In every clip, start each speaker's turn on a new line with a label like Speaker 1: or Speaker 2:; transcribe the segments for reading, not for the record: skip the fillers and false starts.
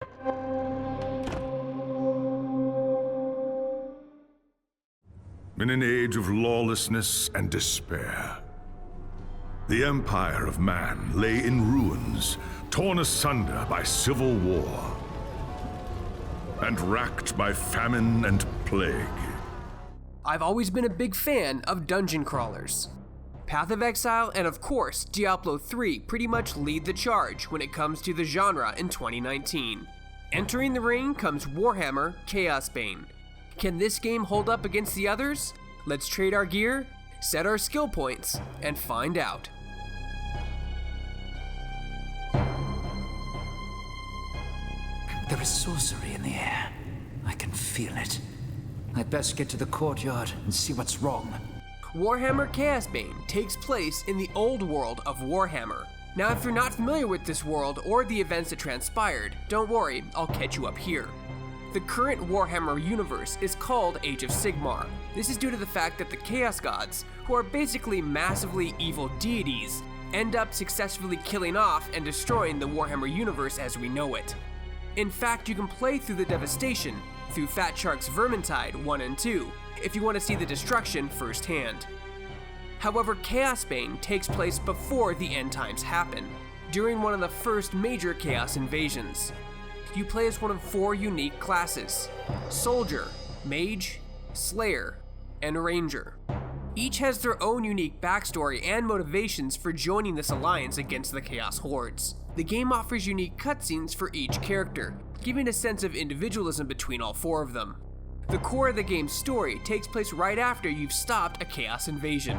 Speaker 1: In an age of lawlessness and despair, the empire of man lay in ruins, torn asunder by civil war, and racked by famine and plague.
Speaker 2: I've always been a big fan of dungeon crawlers. Path of Exile and of course Diablo 3 pretty much lead the charge when it comes to the genre in 2019. Entering the ring comes Warhammer Chaosbane. Can this game hold up against the others? Let's trade our gear, set our skill points, and find out.
Speaker 3: There is sorcery in the air. I can feel it. I'd best get to the courtyard and see what's wrong.
Speaker 2: Warhammer Chaosbane takes place in the old world of Warhammer. Now, if you're not familiar with this world or the events that transpired, don't worry, I'll catch you up here. The current Warhammer universe is called Age of Sigmar. This is due to the fact that the Chaos Gods, who are basically massively evil deities, end up successfully killing off and destroying the Warhammer universe as we know it. In fact, you can play through the devastation through Fat Shark's Vermintide 1 and 2 if you want to see the destruction firsthand. However, Chaosbane takes place before the end times happen, during one of the first major Chaos invasions. You play as one of 4 unique classes: Soldier, Mage, Slayer, and Ranger. Each has their own unique backstory and motivations for joining this alliance against the Chaos Hordes. The game offers unique cutscenes for each character, giving a sense of individualism between all 4 of them. The core of the game's story takes place right after you've stopped a Chaos invasion.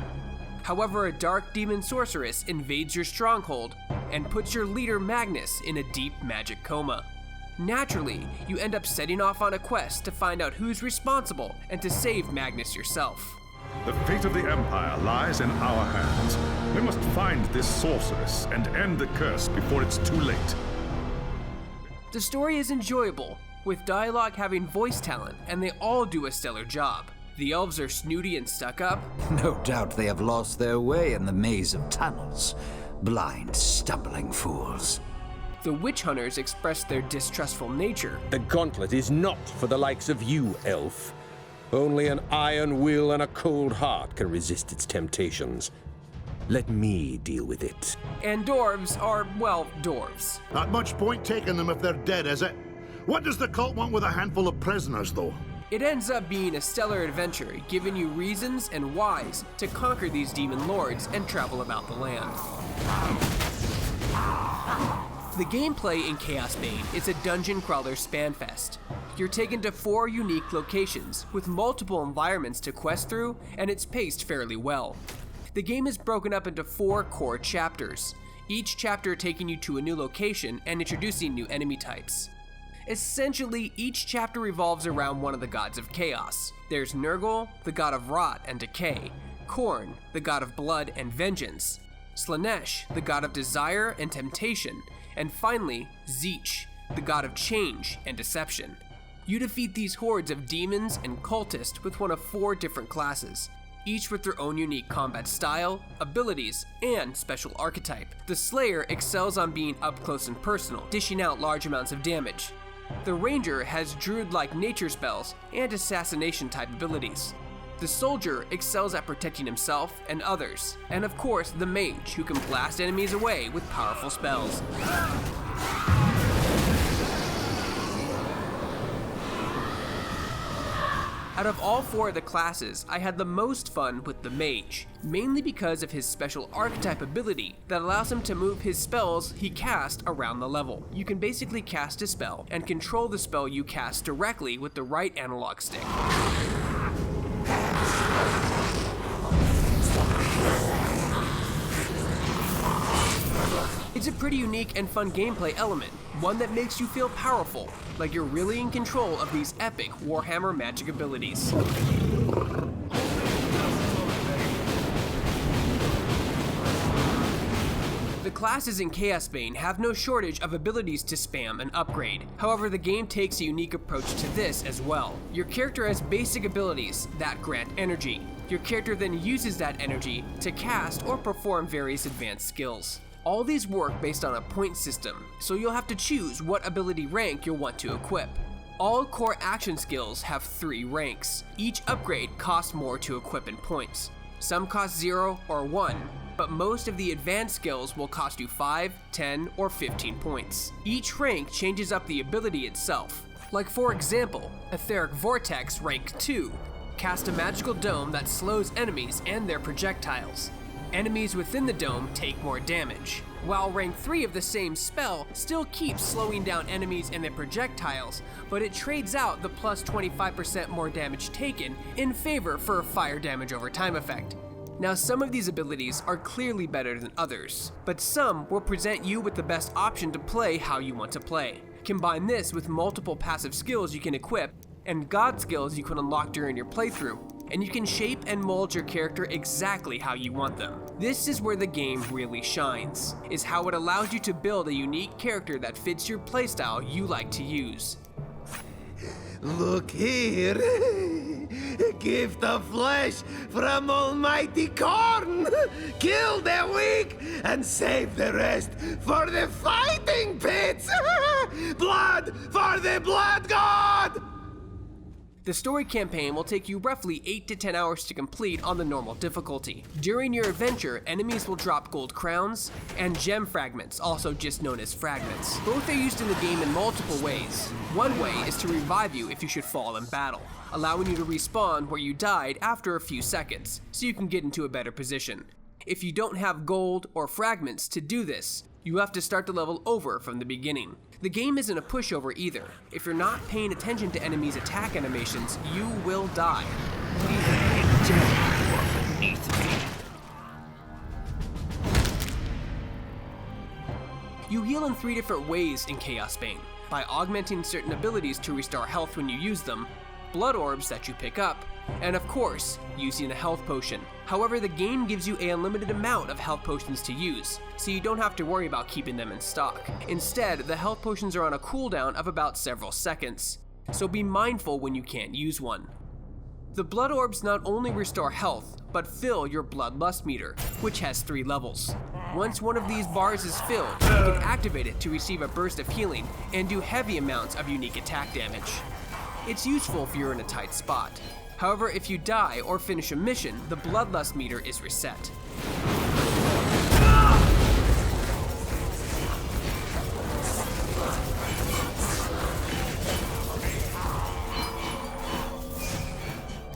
Speaker 2: However, a dark demon sorceress invades your stronghold and puts your leader Magnus in a deep magic coma. Naturally, you end up setting off on a quest to find out who's responsible and to save Magnus yourself.
Speaker 1: The fate of the Empire lies in our hands. We must find this sorceress and end the curse before it's too late.
Speaker 2: The story is enjoyable, with dialogue having voice talent, and they all do a stellar job. The elves are snooty and stuck up.
Speaker 3: No doubt they have lost their way in the maze of tunnels. Blind, stumbling fools.
Speaker 2: The witch hunters express their distrustful nature.
Speaker 4: The gauntlet is not for the likes of you, elf. Only an iron will and a cold heart can resist its temptations. Let me deal with it.
Speaker 2: And dwarves are, well, dwarves.
Speaker 5: Not much point taking them if they're dead, is it? What does the cult want with a handful of prisoners, though?
Speaker 2: It ends up being a stellar adventure, giving you reasons and whys to conquer these demon lords and travel about the land. The gameplay in Chaosbane is a dungeon crawler spanfest. You're taken to 4 unique locations with multiple environments to quest through, and it's paced fairly well. The game is broken up into 4 core chapters, each chapter taking you to a new location and introducing new enemy types. Essentially, each chapter revolves around one of the gods of chaos. There's Nurgle, the god of rot and decay, Khorne, the god of blood and vengeance, Slaanesh, the god of desire and temptation, and finally, Tzeentch, the god of change and deception. You defeat these hordes of demons and cultists with one of 4 different classes, each with their own unique combat style, abilities, and special archetype. The Slayer excels on being up close and personal, dishing out large amounts of damage. The Ranger has druid-like nature spells and assassination-type abilities. The Soldier excels at protecting himself and others. And of course, the Mage, who can blast enemies away with powerful spells. Out of all 4 of the classes, I had the most fun with the Mage, mainly because of his special archetype ability that allows him to move his spells he cast around the level. You can basically cast a spell and control the spell you cast directly with the right analog stick. It's a pretty unique and fun gameplay element, one that makes you feel powerful, like you're really in control of these epic Warhammer magic abilities. The classes in Chaosbane have no shortage of abilities to spam and upgrade. However, the game takes a unique approach to this as well. Your character has basic abilities that grant energy. Your character then uses that energy to cast or perform various advanced skills. All these work based on a point system, so you'll have to choose what ability rank you'll want to equip. All core action skills have 3 ranks. Each upgrade costs more to equip in points. Some cost 0 or 1, but most of the advanced skills will cost you 5, 10, or 15 points. Each rank changes up the ability itself. Like for example, Etheric Vortex rank 2, cast a magical dome that slows enemies and their projectiles. Enemies within the dome take more damage, while rank 3 of the same spell still keeps slowing down enemies and their projectiles, but it trades out the plus 25% more damage taken in favor for a fire damage over time effect. Now some of these abilities are clearly better than others, but some will present you with the best option to play how you want to play. Combine this with multiple passive skills you can equip and god skills you can unlock during your playthrough, and you can shape and mold your character exactly how you want them. This is where the game really shines, is how it allows you to build a unique character that fits your playstyle you like to use.
Speaker 6: Look here, a gift of flesh from Almighty Korn. Kill the weak and save the rest for the fighting pits. Blood for the blood god!
Speaker 2: The story campaign will take you roughly 8 to 10 hours to complete on the normal difficulty. During your adventure, enemies will drop gold crowns and gem fragments, also just known as fragments. Both are used in the game in multiple ways. One way is to revive you if you should fall in battle, allowing you to respawn where you died after a few seconds, so you can get into a better position. If you don't have gold or fragments to do this, you have to start the level over from the beginning. The game isn't a pushover either. If you're not paying attention to enemies' attack animations, you will die. You heal in 3 different ways in Chaosbane: by augmenting certain abilities to restore health when you use them, blood orbs that you pick up, and of course, using a health potion. However, the game gives you an unlimited amount of health potions to use, so you don't have to worry about keeping them in stock. Instead, the health potions are on a cooldown of about several seconds, so be mindful when you can't use one. The blood orbs not only restore health, but fill your bloodlust meter, which has 3 levels. Once one of these bars is filled, you can activate it to receive a burst of healing and do heavy amounts of unique attack damage. It's useful if you're in a tight spot. However, if you die or finish a mission, the bloodlust meter is reset.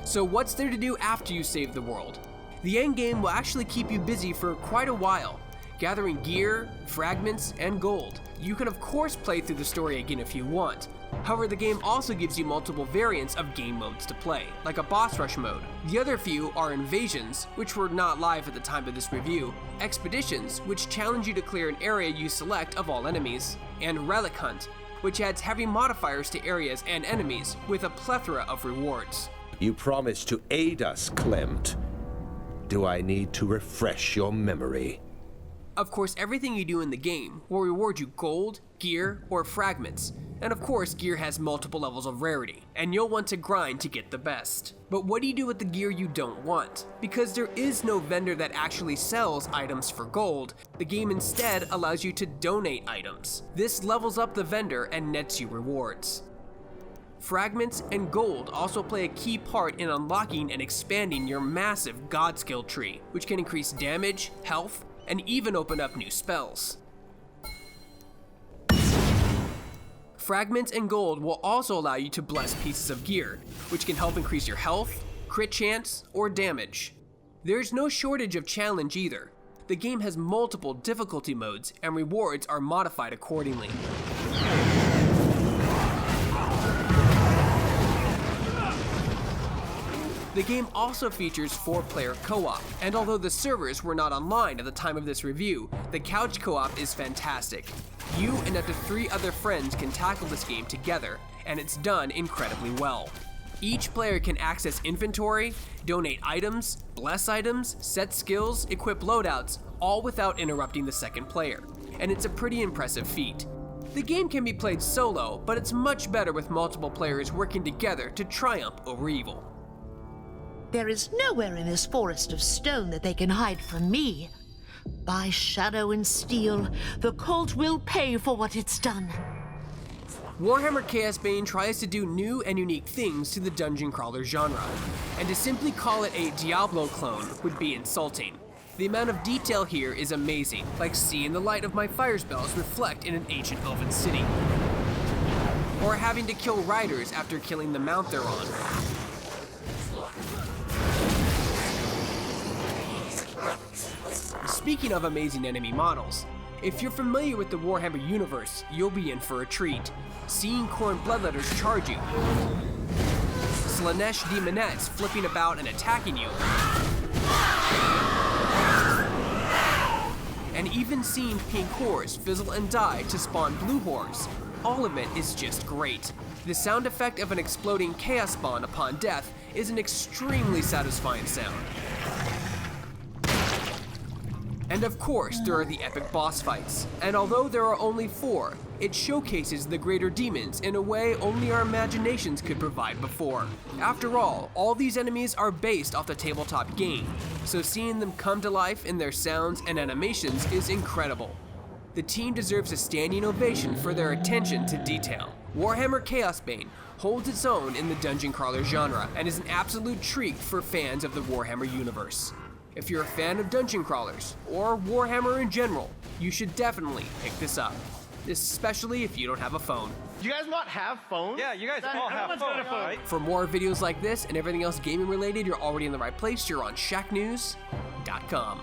Speaker 2: So what's there to do after you save the world? The endgame will actually keep you busy for quite a while, gathering gear, fragments, and gold. You can of course play through the story again if you want. However, the game also gives you multiple variants of game modes to play, like a boss rush mode. The other few are invasions, which were not live at the time of this review, expeditions, which challenge you to clear an area you select of all enemies, and relic hunt, which adds heavy modifiers to areas and enemies with a plethora of rewards.
Speaker 4: You promised to aid us, Clemt. Do I need to refresh your memory?
Speaker 2: Of course, everything you do in the game will reward you gold, gear, or fragments. And of course, gear has multiple levels of rarity, and you'll want to grind to get the best. But what do you do with the gear you don't want? Because there is no vendor that actually sells items for gold, the game instead allows you to donate items. This levels up the vendor and nets you rewards. Fragments and gold also play a key part in unlocking and expanding your massive god skill tree, which can increase damage, health, and even open up new spells. Fragments and gold will also allow you to bless pieces of gear, which can help increase your health, crit chance, or damage. There's no shortage of challenge either. The game has multiple difficulty modes, and rewards are modified accordingly. The game also features 4-player co-op, and although the servers were not online at the time of this review, the couch co-op is fantastic. You and up to 3 other friends can tackle this game together, and it's done incredibly well. Each player can access inventory, donate items, bless items, set skills, equip loadouts, all without interrupting the second player, and it's a pretty impressive feat. The game can be played solo, but it's much better with multiple players working together to triumph over evil.
Speaker 7: There is nowhere in this forest of stone that they can hide from me. By shadow and steel, the cult will pay for what it's done.
Speaker 2: Warhammer Chaosbane tries to do new and unique things to the dungeon crawler genre, and to simply call it a Diablo clone would be insulting. The amount of detail here is amazing, like seeing the light of my fire spells reflect in an ancient elven city. Or having to kill riders after killing the mount they're on. Speaking of amazing enemy models, if you're familiar with the Warhammer universe, you'll be in for a treat. Seeing Khorne Bloodletters charge you, Slaanesh Demonettes flipping about and attacking you, and even seeing pink horrors fizzle and die to spawn blue horrors. All of it is just great. The sound effect of an exploding Chaosbane upon death is an extremely satisfying sound. And of course, there are the epic boss fights. And although there are only 4, it showcases the greater demons in a way only our imaginations could provide before. After all these enemies are based off the tabletop game, so seeing them come to life in their sounds and animations is incredible. The team deserves a standing ovation for their attention to detail. Warhammer Chaosbane holds its own in the dungeon crawler genre and is an absolute treat for fans of the Warhammer universe. If you're a fan of dungeon crawlers, or Warhammer in general, you should definitely pick this up. Especially if you don't have a phone.
Speaker 8: Do you guys not have phones?
Speaker 9: Yeah, you guys all have phones, right?
Speaker 2: For more videos like this and everything else gaming related, you're already in the right place. You're on Shacknews.com.